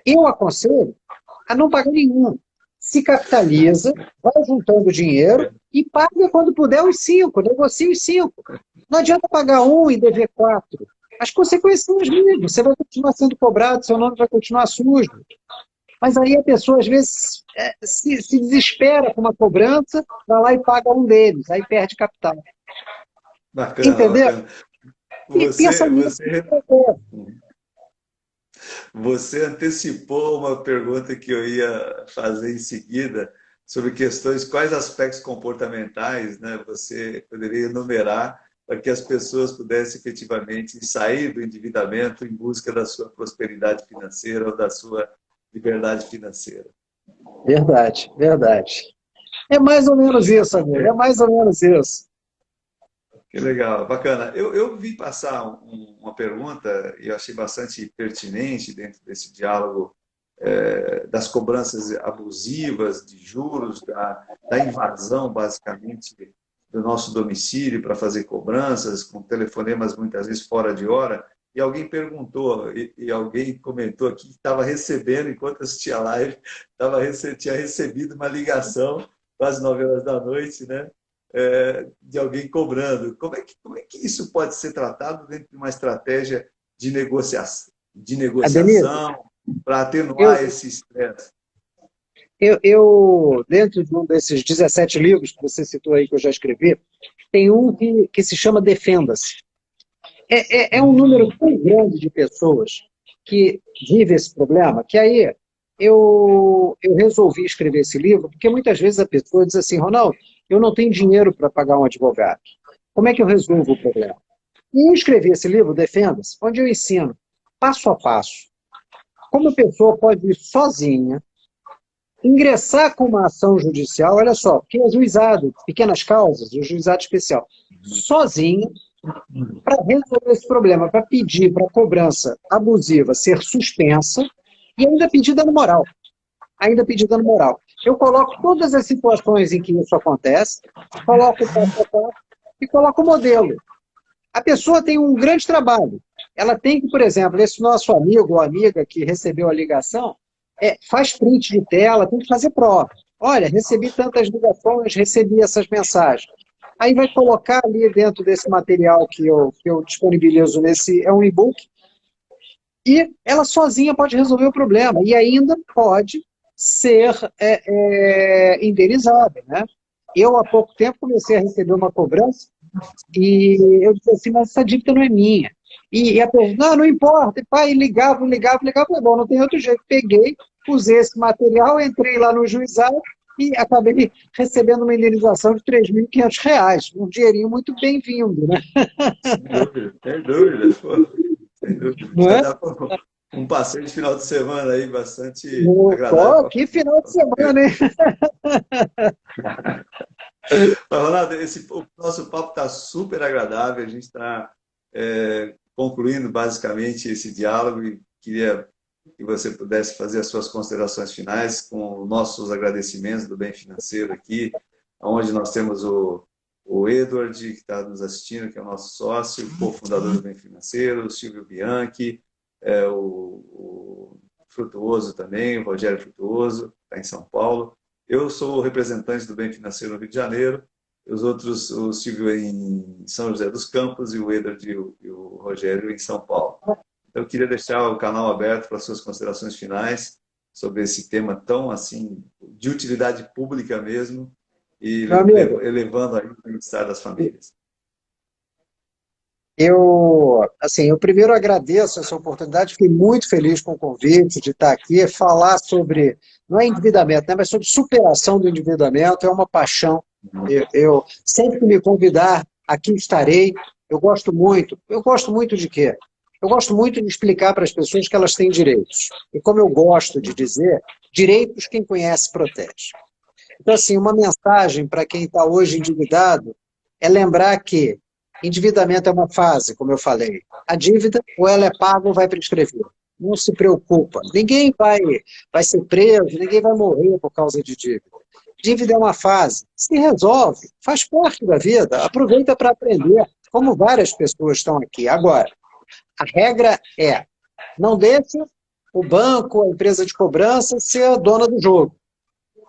Eu aconselho a não pagar nenhum. Se capitaliza, vai juntando dinheiro e paga quando puder os 5, negocia os 5. Não adianta pagar um e dever 4. As consequências são as mesmas. Você vai continuar sendo cobrado, seu nome vai continuar sujo. Mas aí a pessoa, às vezes, se desespera com uma cobrança, vai lá e paga um deles, aí perde capital. Bacana, entendeu? Bacana. Você antecipou uma pergunta que eu ia fazer em seguida sobre questões, quais aspectos comportamentais, né, você poderia enumerar para que as pessoas pudessem efetivamente sair do endividamento em busca da sua prosperidade financeira ou da sua liberdade financeira. Verdade, verdade. É mais ou menos isso, amigo, é mais ou menos isso. Que legal, bacana. Eu vi passar uma pergunta e eu achei bastante pertinente dentro desse diálogo das cobranças abusivas de juros, da invasão, basicamente, do nosso domicílio para fazer cobranças, com telefonemas muitas vezes fora de hora. E alguém perguntou, e alguém comentou aqui que estava recebendo, enquanto assistia a live, tinha recebido uma ligação, quase 9 horas da noite, né? De alguém cobrando. Como é que isso pode ser tratado dentro de uma estratégia de Denise, negociação para eu, atenuar esse estresse? dentro de um desses 17 livros que você citou aí, que eu já escrevi, tem um que se chama Defenda-se. É um número tão grande de pessoas que vive esse problema, que aí eu resolvi escrever esse livro, porque muitas vezes a pessoa diz assim, Ronaldo, eu não tenho dinheiro para pagar um advogado. Como é que eu resolvo o problema? E eu escrevi esse livro, Defenda-se, onde eu ensino, passo a passo, como a pessoa pode ir sozinha, ingressar com uma ação judicial, olha só, porque é juizado, pequenas causas, o juizado especial, sozinha, para resolver esse problema, para pedir para a cobrança abusiva ser suspensa e ainda pedir dano moral. Ainda pedir dano moral. Eu coloco todas as situações em que isso acontece, coloco o passo a passo e coloco o modelo. A pessoa tem um grande trabalho. Ela tem que, por exemplo, esse nosso amigo ou amiga que recebeu a ligação, faz print de tela, tem que fazer prova. Olha, recebi tantas ligações, recebi essas mensagens. Aí vai colocar ali dentro desse material que eu disponibilizo é um e-book, e ela sozinha pode resolver o problema, e ainda pode ser indenizada, né? Eu, há pouco tempo, comecei a receber uma cobrança, e eu disse assim, mas essa dívida não é minha. E a pessoa, não importa, pai, ligava, falei, bom, não tem outro jeito. Peguei, usei esse material, entrei lá no juizado, e acabei recebendo uma indenização de R$ 3.500, um dinheirinho muito bem-vindo, né? Sem dúvida, sem dúvida. Pô, sem dúvida. Não Vai é? dar um passeio de final de semana aí bastante Pô, agradável. que final de semana, hein? Mas, Ronaldo, o nosso papo está super agradável, a gente está concluindo basicamente esse diálogo e queria que você pudesse fazer as suas considerações finais com nossos agradecimentos do Bem Financeiro aqui, onde nós temos o Edward, que está nos assistindo, que é o nosso sócio, cofundador do Bem Financeiro, o Silvio Bianchi, o Frutuoso também, o Rogério Frutuoso, está em São Paulo. Eu sou o representante do Bem Financeiro no Rio de Janeiro, os outros, o Silvio em São José dos Campos e o Edward e o Rogério em São Paulo. Eu queria deixar o canal aberto para suas considerações finais sobre esse tema tão assim de utilidade pública mesmo e elevando aí o bem-estar das famílias. Eu primeiro agradeço essa oportunidade, fiquei muito feliz com o convite de estar aqui, falar sobre, não é endividamento, né, mas sobre superação do endividamento, é uma paixão. Eu sempre que me convidar, aqui estarei. Eu gosto muito de quê? Eu gosto muito de explicar para as pessoas que elas têm direitos. E como eu gosto de dizer, direitos quem conhece protege. Então, assim, uma mensagem para quem está hoje endividado é lembrar que endividamento é uma fase, como eu falei. A dívida, ou ela é paga ou vai prescrever. Não se preocupa. Ninguém vai ser preso, ninguém vai morrer por causa de dívida. Dívida é uma fase. Se resolve, faz parte da vida. Aproveita para aprender, como várias pessoas estão aqui. Agora, a regra é, não deixe o banco, a empresa de cobrança, ser a dona do jogo.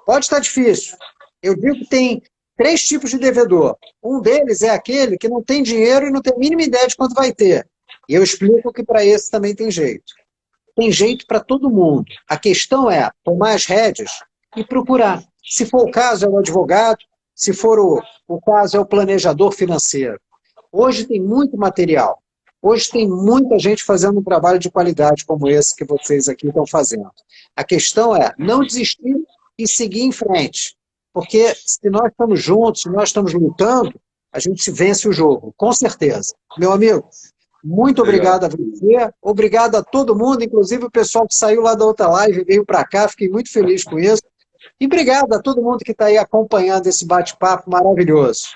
Pode estar difícil. Eu digo que tem 3 tipos de devedor. Um deles é aquele que não tem dinheiro e não tem a mínima ideia de quanto vai ter. E eu explico que para esse também tem jeito. Tem jeito para todo mundo. A questão é tomar as rédeas e procurar. Se for o caso, é o advogado. Se for o caso, é o planejador financeiro. Hoje tem muito material. Hoje tem muita gente fazendo um trabalho de qualidade como esse que vocês aqui estão fazendo. A questão é não desistir e seguir em frente. Porque se nós estamos juntos, se nós estamos lutando, a gente vence o jogo, com certeza. Meu amigo, muito obrigado a você, obrigado a todo mundo, inclusive o pessoal que saiu lá da outra live e veio para cá, fiquei muito feliz com isso. E obrigado a todo mundo que está aí acompanhando esse bate-papo maravilhoso.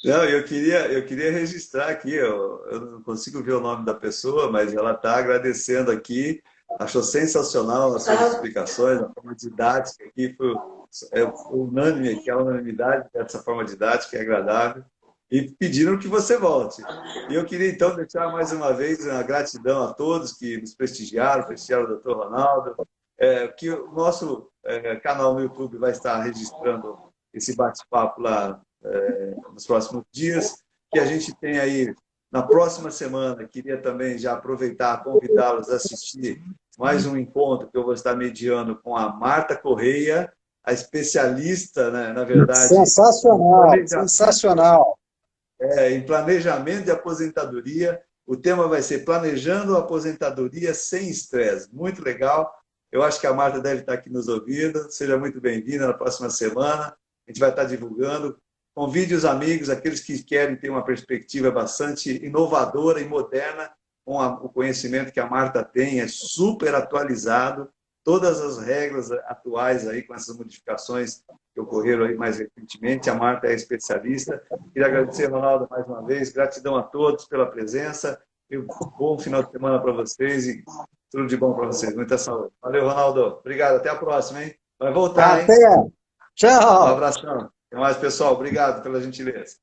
Não, eu queria registrar aqui, eu não consigo ver o nome da pessoa, mas ela está agradecendo aqui, achou sensacional as suas explicações, a forma didática aqui, foi unânime aqui, a unanimidade dessa forma didática é agradável, e pediram que você volte. E eu queria então deixar mais uma vez a gratidão a todos que nos prestigiaram o Dr. Ronaldo, que o nosso canal no YouTube vai estar registrando esse bate-papo lá nos próximos dias, que a gente tem aí na próxima semana. Queria também já aproveitar, convidá-los a assistir mais um encontro que eu vou estar mediando com a Marta Correia, a especialista, né, na verdade, Sensacional, sensacional. em planejamento de aposentadoria. O tema vai ser Planejando a Aposentadoria Sem Estresse. Muito legal. Eu acho que a Marta deve estar aqui nos ouvindo. Seja muito bem-vinda na próxima semana. A gente vai estar divulgando. Convide os amigos, aqueles que querem ter uma perspectiva bastante inovadora e moderna, com o conhecimento que a Marta tem, é super atualizado. Todas as regras atuais aí, com essas modificações que ocorreram aí mais recentemente, a Marta é especialista. Queria agradecer, Ronaldo, mais uma vez. Gratidão a todos pela presença. E um bom final de semana para vocês e tudo de bom para vocês. Muita saúde. Valeu, Ronaldo. Obrigado. Até a próxima, hein? Vai voltar, hein? Até. Um Tchau. abração. Até mais, pessoal. Obrigado pela gentileza.